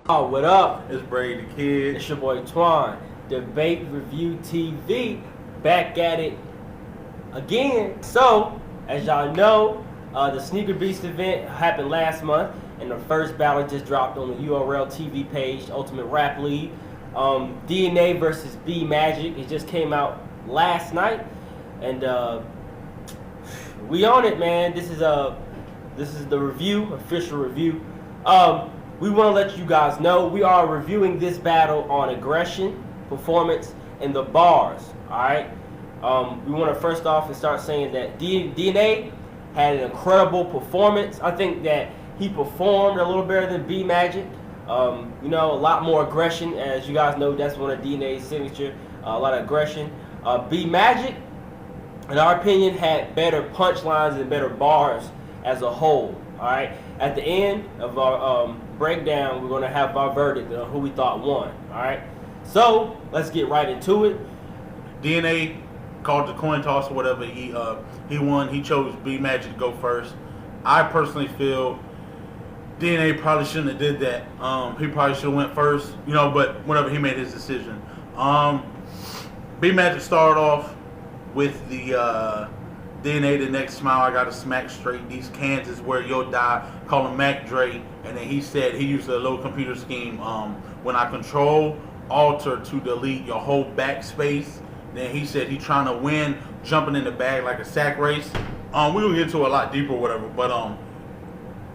Oh, what up? It's Brady the Kid. It's your boy Twan. Debate Review TV, back at it again. So, as y'all know, the Sneaker Beast event happened last month, and the first battle just dropped on the URL TV page, Ultimate Rap League. DNA versus B Magic. It just came out last night, and we on it, man. This is the review, official review. We want to let you guys know we are reviewing this battle on aggression, performance, and the bars. All right. We want to first off and start saying that DNA had an incredible performance. I think that he performed a little better than B Magic. A lot more aggression. As you guys know, that's one of DNA's signature. A lot of aggression. B Magic, in our opinion, had better punchlines and better bars as a whole. All right. At the end of our breakdown, we're going to have our verdict on who we thought won. All right. So let's get right into it. DNA called the coin toss or whatever. He won. He chose B Magic to go first. I personally feel DNA probably shouldn't have did that. He probably should have went first. But whatever, he made his decision. B Magic started off with the DNA the next smile. I gotta smack straight. These cans is where you'll die. Call him Mac Dre. And then he said he used a low computer scheme. When I control alter to delete your whole backspace. Then he said he trying to win, jumping in the bag like a sack race. We're gonna get into a lot deeper, or whatever. But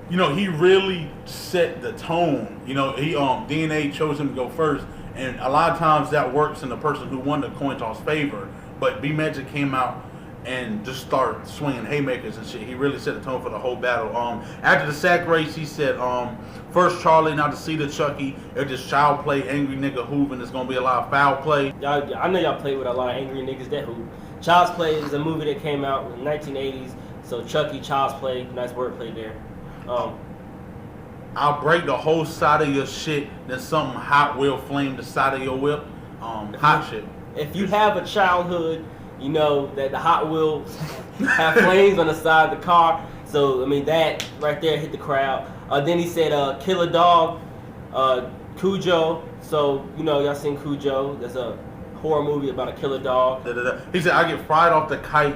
he really set the tone. DNA chose him to go first, and a lot of times that works in the person who won the coin toss favor. But B Magic came out and just started swinging haymakers and shit. He really set the tone for the whole battle. After the sack race, he said, first Charlie, now to see the Chucky. If this child play, angry nigga hooving, there's gonna be a lot of foul play. I know y'all played with a lot of angry niggas that hoop. Child's Play is a movie that came out in the 1980s. So Chucky, Child's Play, nice wordplay there. I'll break the whole side of your shit, then something hot will flame the side of your whip. Hot shit. If you have a childhood, you know that the Hot Wheels have flames on the side of the car. So, that right there hit the crowd. Then he said, kill a dog, Cujo. So, y'all seen Cujo. There's a horror movie about a killer dog. He said, I get fried off the kite.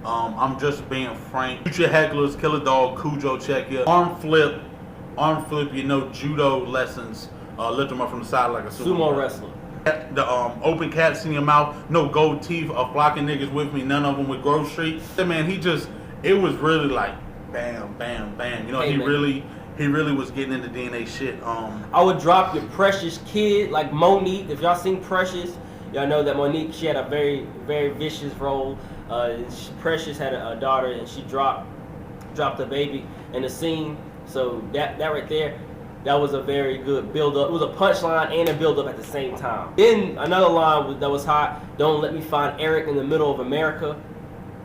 I'm just being frank. Future hecklers, kill a dog, Cujo, check ya. Arm flip, judo lessons. Lift them up from the side like a sumo wrestler. The open caps in your mouth, no gold teeth, a flocking niggas with me, none of them with Grove Street. Man, it was really like bam, bam, bam. He really was getting into DNA shit. I would drop your Precious Kid like Monique. If y'all seen Precious, y'all know that Monique, she had a very, very vicious role. Precious had a daughter, and she dropped a baby in the scene. So that right there, that was a very good build-up. It was a punchline and a build-up at the same time. Then another line that was hot, don't let me find Eric in the middle of America.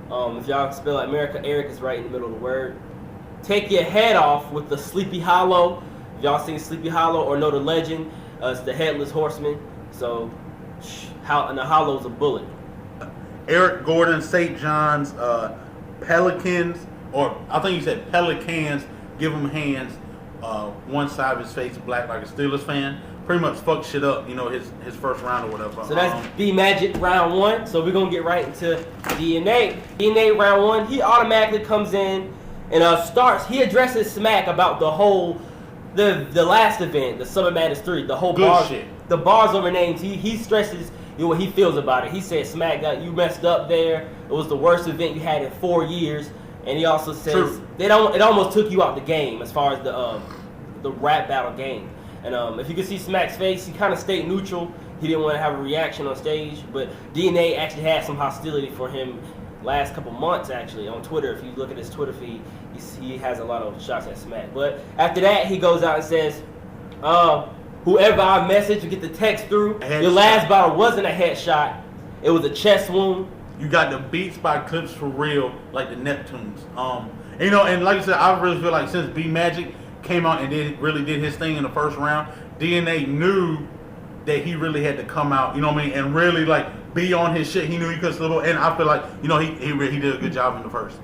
If y'all spell America, Eric is right in the middle of the word. Take your head off with the Sleepy Hollow. If y'all seen Sleepy Hollow or know the legend, it's the Headless Horseman. So, and the Hollow's a bullet. Eric Gordon, St. John's, Pelicans, or I think he said Pelicans, give him hands. One side of his face black like a Steelers fan. Pretty much fucked shit up, his first round or whatever. So that's B Magic round one. So we're gonna get right into DNA. DNA round one, he automatically comes in and starts. He addresses smack about the last event, the Summer Madness 3, the whole bars, shit. The bars over names. He stresses what he feels about it. He said, "Smack, you messed up there. It was the worst event you had in 4 years." And he also says it almost took you out the game as far as the rap battle game. And if you can see Smack's face, he kind of stayed neutral. He didn't want to have a reaction on stage. But DNA actually had some hostility for him last couple months, actually, on Twitter. If you look at his Twitter feed, he has a lot of shots at Smack. But after that, he goes out and says, whoever I message to get the text through, your last battle wasn't a headshot. It was a chest wound. You got the Beats by Clips for real, like the Neptunes. And like I said, I really feel like since B Magic came out and really did his thing in the first round, DNA knew that he really had to come out, and really be on his shit. He knew he could slip, and I feel like, he did a good job in the first.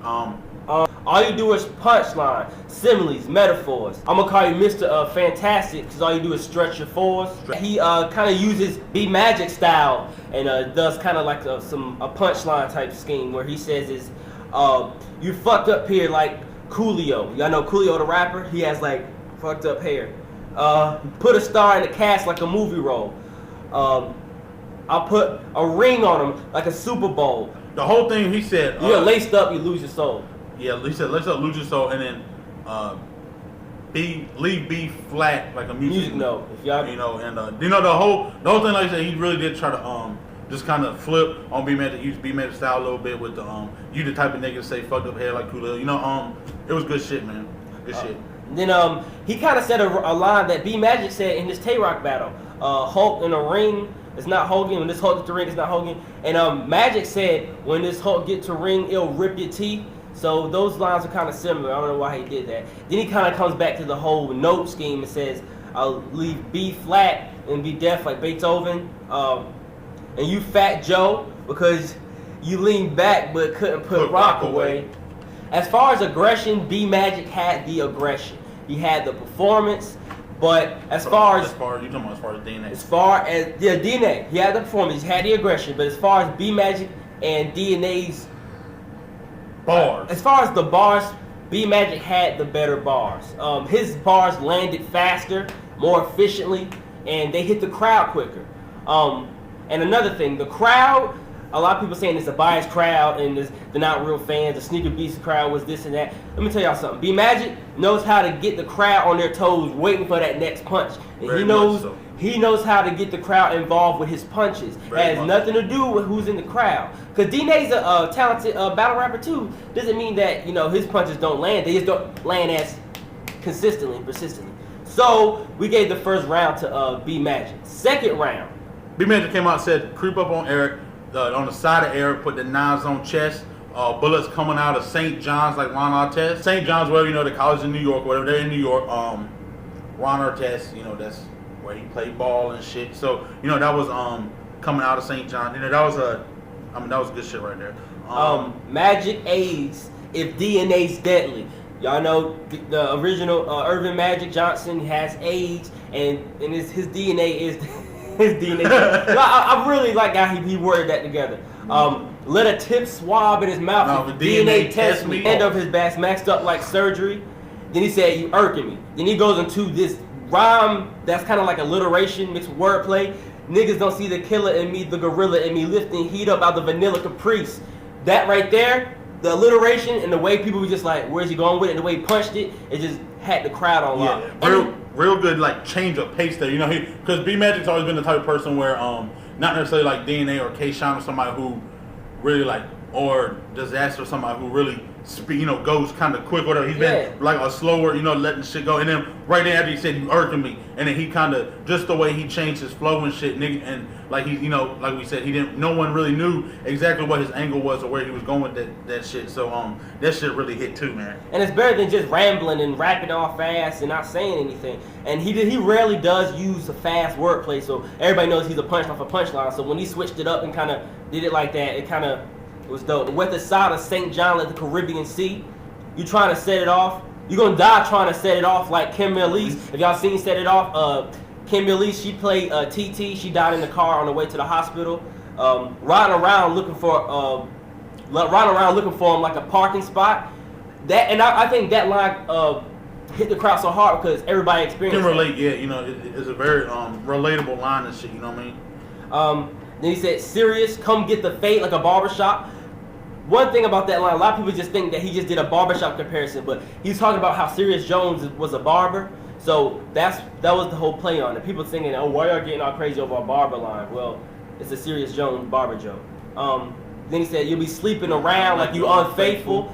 All you do is punchline, similes, metaphors. I'm gonna call you Mr. Fantastic because all you do is stretch your fours. He kind of uses B Magic style and does kind of like a punchline type scheme where he says is, you fucked up here like Coolio. Y'all know Coolio the rapper? He has like fucked up hair. Put a star in the cast like a movie role. I'll put a ring on him like a Super Bowl. The whole thing he said. You're laced up, you lose your soul. Yeah, he said let's lose your soul, and then leave B flat like a music note. If y'all, and the whole thing, like I said, he really did try to just kind of flip on B Magic, use B Magic style a little bit with the you the type of nigga to say fucked up hair like Coolio. It was good shit, man. Good shit. Then he kind of said a line that B Magic said in this Tay-Rock battle. Hulk in a ring. It's not Hogan. When this Hulk gets to ring, it's not Hogan. And Magic said, when this Hulk gets to ring, it'll rip your teeth. So those lines are kind of similar. I don't know why he did that. Then he kind of comes back to the whole note scheme and says, I'll leave B flat and be deaf like Beethoven. And you Fat Joe because you leaned back but couldn't put rock away. As far as aggression, B Magic had the aggression. He had the performance. But as far as DNA. As far as DNA, he had the performance, he had the aggression. But as far as B Magic and DNA's bars, as far as the bars, B Magic had the better bars. His bars landed faster, more efficiently, and they hit the crowd quicker. And another thing, the crowd. A lot of people saying it's a biased crowd and they're not real fans. The Sneaker Beast crowd was this and that. Let me tell y'all something. B Magic knows how to get the crowd on their toes, waiting for that next punch. And he knows how to get the crowd involved with his punches. It has nothing to do with who's in the crowd. Because DNA's a talented battle rapper too. Doesn't mean that his punches don't land. They just don't land as consistently and persistently. So we gave the first round to B Magic. Second round, B Magic came out and said, "Creep up on Eric." On the side of Eric, put the knives on chest. Bullets coming out of St. John's like Ron Artest. St. John's, whatever, the college in New York, whatever, they're in New York. Ron Artest, that's where he played ball and shit. So, that was coming out of St. John. That was good shit right there. Magic AIDS if DNA's deadly. Y'all know the original Irvin Magic Johnson has AIDS, and his DNA is his DNA. I really like how he worded that together. Let a tip swab in his mouth. DNA test me. End of his back maxed up like surgery. Then he said, "You irking me." Then he goes into this rhyme that's kind of like alliteration mixed with wordplay. Niggas don't see the killer in me, the gorilla in me, lifting heat up out the vanilla caprice. That right there, the alliteration and the way people were just like, where's he going with it? And the way he punched it, it just had the crowd on lock. Yeah, real good like change of pace there. Because B Magic's always been the type of person where not necessarily like DNA or K-Shine or somebody who really like, or Disaster or somebody who really goes kind of quick or whatever. He's been like a slower, letting shit go. And then right there after he said, "You irking me," and then he kind of, just the way he changed his flow and shit, nigga, and like he, like we said, no one really knew exactly what his angle was or where he was going with that shit. So that shit really hit too, man. And it's better than just rambling and rapping all fast and not saying anything. And he rarely does use a fast wordplay, so everybody knows he's a punch off a punchline. So when he switched it up and kind of did it like that, it kind of was dope. With the side of St. John at the Caribbean Sea, you trying to set it off. You're going to die trying to set it off like Kim Elise. If y'all seen Set It Off, Kim Elise, she played TT. She died in the car on the way to the hospital. Riding around looking for him like a parking spot. I think that line hit the crowd so hard because everybody experienced it. Can relate, it's a very relatable line and shit, you know what I mean? Then he said, "Serious, come get the fade like a barbershop." One thing about that line, a lot of people just think that he just did a barbershop comparison, but he's talking about how Serious Jones was a barber. So that was the whole play on it. People thinking, "Oh, why y'all getting all crazy over a barber line?" Well, it's a Serious Jones barber joke. Then he said, "You'll be sleeping around like you unfaithful."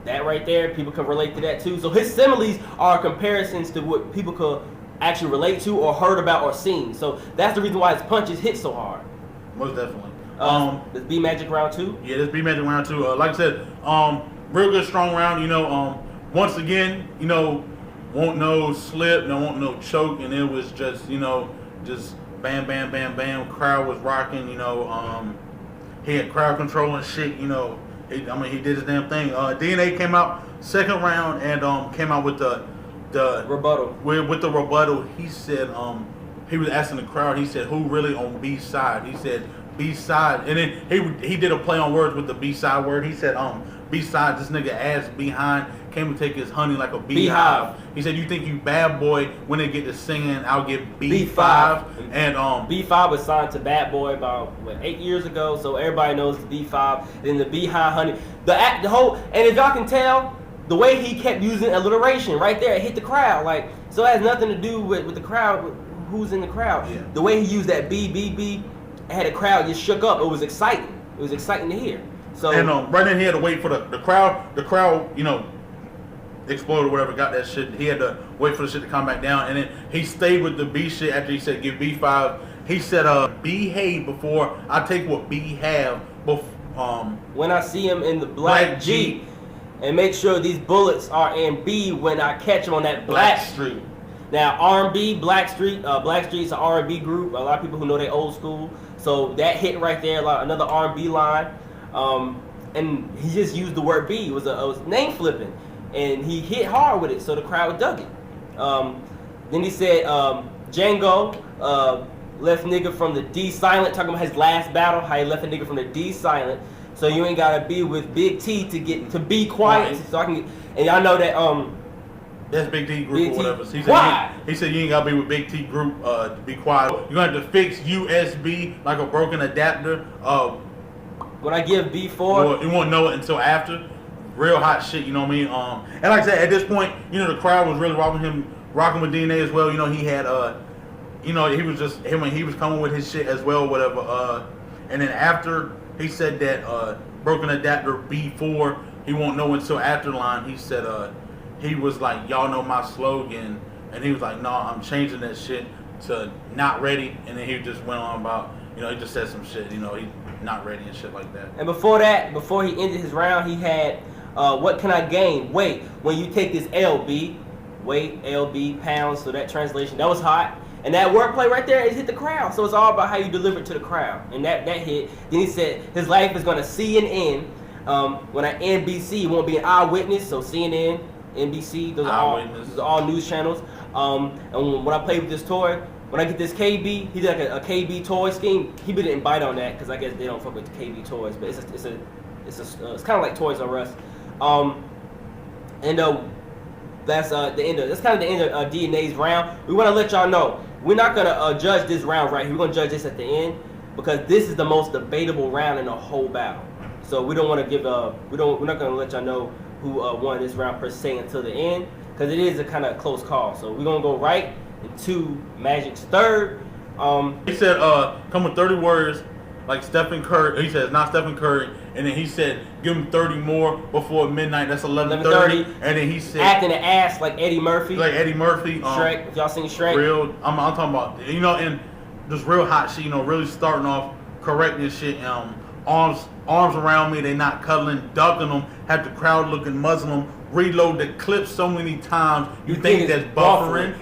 That right there, people can relate to that too. So his similes are comparisons to what people could actually relate to or heard about or seen. So that's the reason why his punches hit so hard. Most definitely. This B Magic round 2? Yeah, this B Magic round 2. Like I said, real good, strong round. Once again, won't no slip, won't no choke, and it was just, just bam, bam, bam, bam. Crowd was rocking. He had crowd control and shit. I mean, he did his damn thing. DNA came out second round and came out with the Rebuttal. With the rebuttal. He said he was asking the crowd. He said, "Who really on B side?" He said B side, and then he did a play on words with the B side word. He said B side. This nigga ass behind came to take his honey like a beehive. He said, "You think you bad boy when they get to singing? I'll get B5." And B5 was signed to Bad Boy about 8 years ago, so everybody knows the B5. Then the Beehive Honey, the whole, and if y'all can tell, the way he kept using alliteration right there, it hit the crowd. Like, so it has nothing to do with the crowd, who's in the crowd. Yeah. The way he used that B, had the crowd just shook up. It was exciting. It was exciting to hear. So and right then he had to wait for the crowd. The crowd, you know, exploded or whatever, got that shit. He had to wait for the shit to come back down, and then he stayed with the B shit after he said give B5. He said behave before I take what B have. When I see him in the black Jeep, and make sure these bullets are in B when I catch them on that Black Street. Now R&B, Blackstreet's an R&B group. A lot of people who know they old school, so that hit right there, like another R&B line. And he just used the word B. It was name flipping, and he hit hard with it, so the crowd dug it. Then he said Django left nigga from the D silent, talking about his last battle, how he left a nigga from the D silent. So you ain't gotta be with Big T to be quiet. Right. So I can get, and y'all know that that's Big T group or whatever. So he said you ain't gotta be with Big T group to be quiet. You're gonna have to fix USB like a broken adapter. When I give B4, you won't know it until after. Real hot shit, you know what I mean? And like I said, at this point, you know, the crowd was really rocking with DNA as well. You know, he had you know, he was just him when he was coming with his shit as well, whatever. And then after he said that broken adapter B4, he won't know until after the line. He said he was like, y'all know my slogan, and he was like, no, I'm changing that shit to not ready. And then he just went on about, you know, he just said some shit, you know, he not ready and shit like that. And before that, before he ended his round, he had what can I gain? Wait, when you take this LB, weight, LB, pounds, so that translation, that was hot. And that wordplay right there, it hit the crowd. So it's all about how you deliver it to the crowd. And that hit. Then he said his life is going to CNN. When I NBC, it won't be an eyewitness. So CNN, NBC, those are all news channels. And when I play with this toy, when I get this KB, he did like a KB toy scheme. He didn't bite on that because I guess they don't fuck with the KB toys. But it's kind of like Toys R Us. That's the end of. That's kind of the end of DNA's round. We want to let y'all know we're not gonna judge this round right here. We're gonna judge this at the end because this is the most debatable round in the whole battle. So we don't want to give we're not gonna let y'all know who won this round per se until the end because it is a kind of close call. So we're gonna go right into Magic's third. He said come with 30 words like Stephen Curry. He says not Stephen Curry. And then he said, give him 30 more before midnight. That's 11:30. And then he said, acting an ass like Eddie Murphy. Like Eddie Murphy. Shrek. If y'all seen Shrek. Real. I'm talking about, you know, and just real hot shit. You know, really starting off correcting shit. Arms around me. They not cuddling, ducking them. Have the crowd looking Muslim. Reload the clip so many times. You think that's buffering.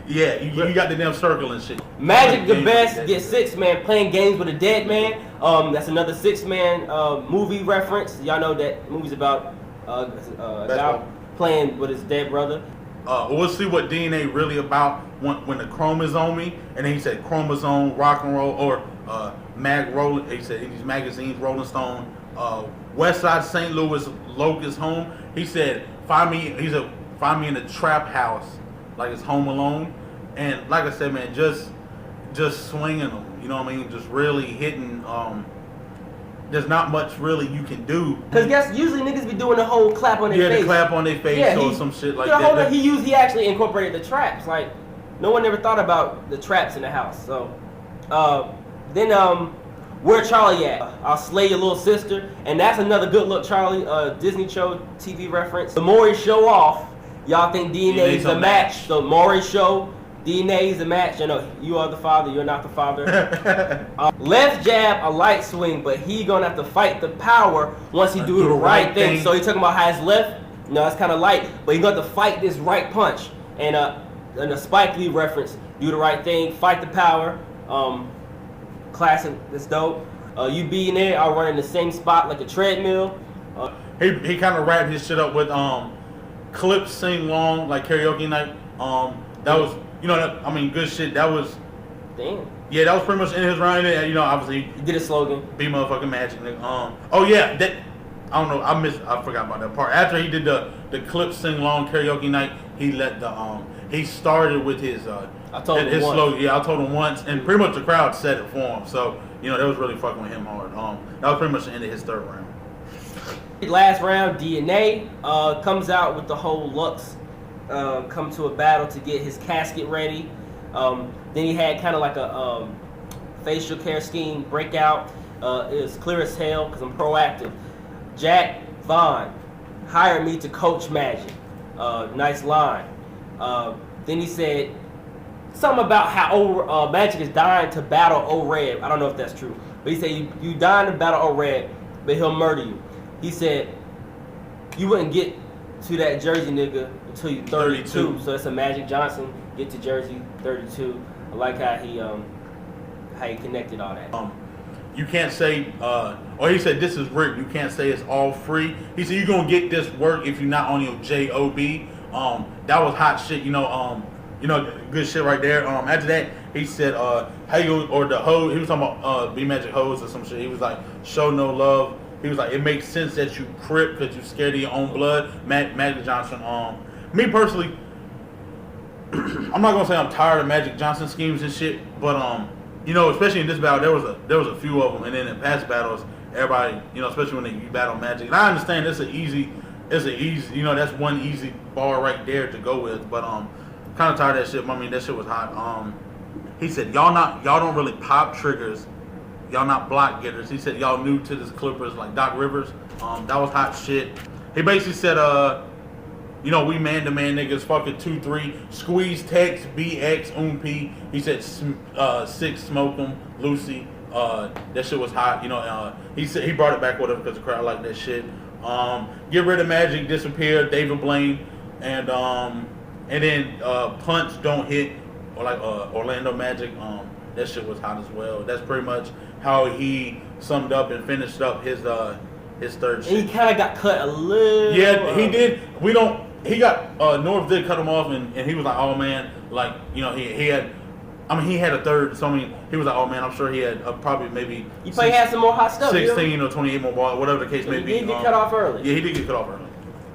Yeah, you got the damn circle and shit. Magic the Best get 6-man playing games with a dead man. That's another 6-man movie reference. Y'all know that movie's about a guy playing with his dead brother. We'll see what DNA really about when the chrome is on me. And then he said chromosome, rock and roll, or mag roll. He said in these magazines, Rolling Stone, West Side St. Louis, Locust home. He said find me in a trap house like it's Home Alone. And like I said, man, just swinging them. You know what I mean? Just really hitting. There's not much really you can do. Cause guess usually niggas be doing the whole clap on their face. Yeah, the clap on their face or some shit like that. He actually incorporated the traps. Like no one ever thought about the traps in the house. So then where Charlie at? I'll slay your little sister, and that's another good look, Charlie. Disney Show TV reference. The Maury Show off. Y'all think DNA's the match? The Maury Show. DNA's the match. You know, you are the father. You're not the father. Left jab, a light swing, but he gonna have to fight the power once he do the right thing. So he talking about how his left. You know, it's kind of light, but he gonna have to fight this right punch. And a Spike Lee reference. Do the right thing. Fight the power. Classic, that's dope. You being there, I'll run in the same spot like a treadmill. he kind of wrapped his shit up with clip sing long like karaoke night. That was good shit. That was Damn. Yeah, that was pretty much in his round. And, obviously He did a slogan. be motherfucking Magic. Oh yeah, that I don't know. I forgot about that part. After he did the clip sing long karaoke night, he let he started with his I told him his once. slogan. Yeah, I told him once, and pretty much the crowd said it for him. So that was really fucking with him hard. That was pretty much the end of his third round. Last round, DNA comes out with the whole Lux come to a battle to get his casket ready. Then he had kind of like a facial care scheme breakout. It was clear as hell because I'm proactive. Jack Vaughn hired me to coach Magic. Nice line. Then he said something about how Magic is dying to battle O-Red. I don't know if that's true. But he said, you dying to battle O-Red, but he'll murder you. He said, you wouldn't get to that Jersey nigga until you 32. So that's a Magic Johnson, get to Jersey, 32. I like how he connected all that. You can't say, or he said, this is Rick. You can't say it's all free. He said, you're going to get this work if you're not on your J-O-B. That was hot shit, good shit right there. After that, he said, how you, or the hose, he was talking about B Magic hose or some shit. He was like, show no love. He was like, it makes sense that you crip because you're scared of your own blood. Magic Johnson, me personally, I'm not going to say I'm tired of Magic Johnson schemes and shit, but, especially in this battle, there was a few of them, and then in past battles, everybody, especially when you battle Magic, and I understand that's that's one easy bar right there to go with, but kind of tired of that shit. I mean, that shit was hot. He said, y'all don't really pop triggers, y'all not block getters. He said y'all new to this Clippers like Doc Rivers. That was hot shit. He basically said, we man-to-man niggas, fucking 2-3, squeeze text, BX, P. He said, 6, smoke 'em, Lucy. That shit was hot. He said he brought it back with him because the crowd liked that shit. Get rid of Magic, disappear, David Blaine, and then punch, don't hit, or like Orlando Magic. That shit was hot as well. That's pretty much how he summed up and finished up his third shit. And he kind of got cut a little. Yeah, he did. He got North did cut him off, and he was like, oh man, like he had. He had a third, so he was like, oh man, I'm sure he had probably maybe. He probably had some more hot stuff. 16 or 28 more balls, whatever the case may be. He did get cut off early. Yeah, he did get cut off early.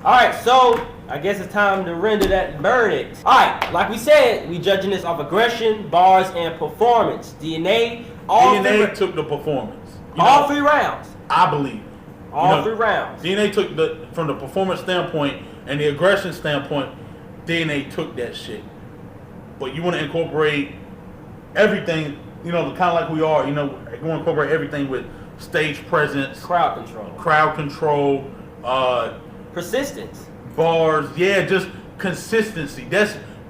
All right, so I guess it's time to render that verdict. All right, like we said, we judging this off aggression, bars, and performance. DNA took the performance. All 3 rounds. I believe. All 3 rounds. DNA took from the performance standpoint and the aggression standpoint, DNA took that shit. But you want to incorporate everything, kind of like we are, you want to incorporate everything with stage presence, crowd control, persistence, bars, just consistency.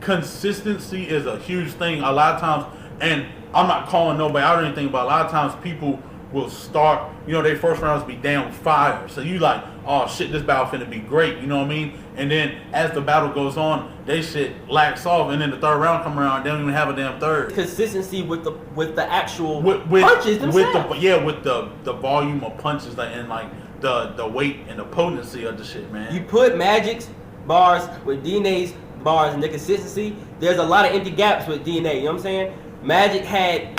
Consistency is a huge thing a lot of times, and I'm not calling nobody out or anything, but a lot of times people will start, their first rounds be down fire. So you like, oh shit, this battle finna be great, you know what I mean? And then as the battle goes on, they shit lax off, and then the third round come around, they don't even have a damn third. Consistency with the actual punches themselves. With the volume of punches and like the weight and the potency of the shit, man. You put Magic's bars with DNA's bars and the consistency, there's a lot of empty gaps with DNA, you know what I'm saying? Magic had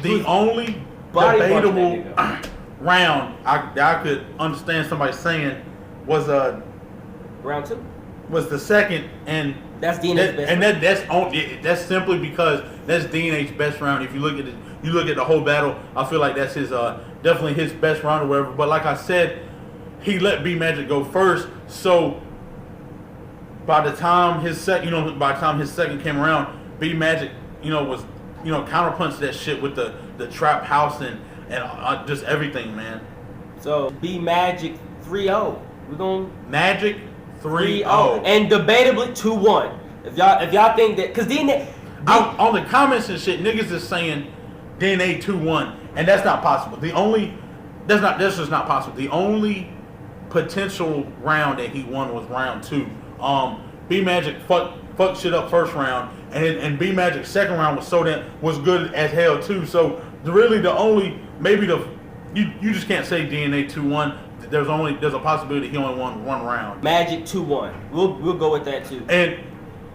the only debatable round I could understand somebody saying was round 2. Was the second, and that's DNA's best. And that's simply because that's DNA's best round. If you look at the whole battle, I feel like that's his definitely his best round or whatever. But like I said, he let B Magic go first, so by the time his second came around, B Magic was counterpunched that shit with the trap house and just everything, man. So B Magic 3-0. We're going Magic 3-0 and debatably 2-1. If y'all think that, because DNA on the comments and shit, niggas is saying DNA 2-1, and that's not possible. That's just not possible. The only potential round that he won was round 2. B Magic fucked shit up first round, and B Magic's second round was good as hell too. So really the only you just can't say DNA 2-1. there's a possibility he only won one round. Magic 2-1. We'll go with that too. And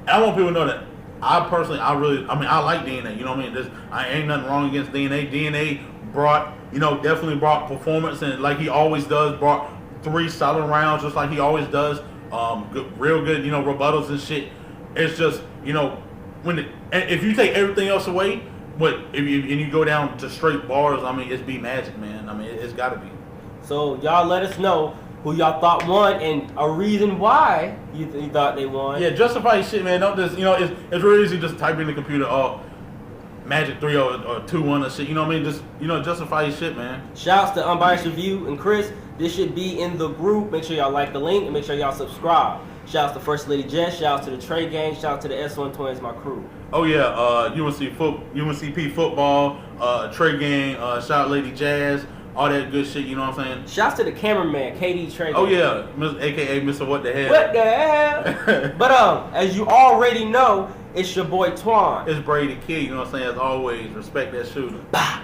I want people to know that I personally, I like DNA. You know what I mean? I ain't nothing wrong against DNA. DNA brought, definitely brought performance, and like he always does, brought 3 solid rounds, just like he always does. Real good, rebuttals and shit. It's just, if you take everything else away, but if you go down to straight bars, I mean, it's B Magic, man. I mean, it's got to be. So y'all let us know who y'all thought won and a reason why you thought they won. Yeah, justify your shit, man. Don't just, it's really easy just type in the computer, Magic 3 or 2-1 or shit. You know what I mean? Just, justify your shit, man. Shouts to Unbiased Review and Chris. This should be in the group. Make sure y'all like the link and make sure y'all subscribe. Shouts to First Lady Jess. Shouts to the Trey Gang. Shouts to the S1 Twins, my crew. Oh yeah, UNCP football, Trey Gang, shout Lady Jazz, all that good shit. You know what I'm saying? Shouts to the cameraman, KD Trey. Oh yeah, AKA Mr. What the Hell. What the hell? But as you already know, it's your boy Twan. It's Brady Kid. You know what I'm saying? As always, respect that shooter. Bah.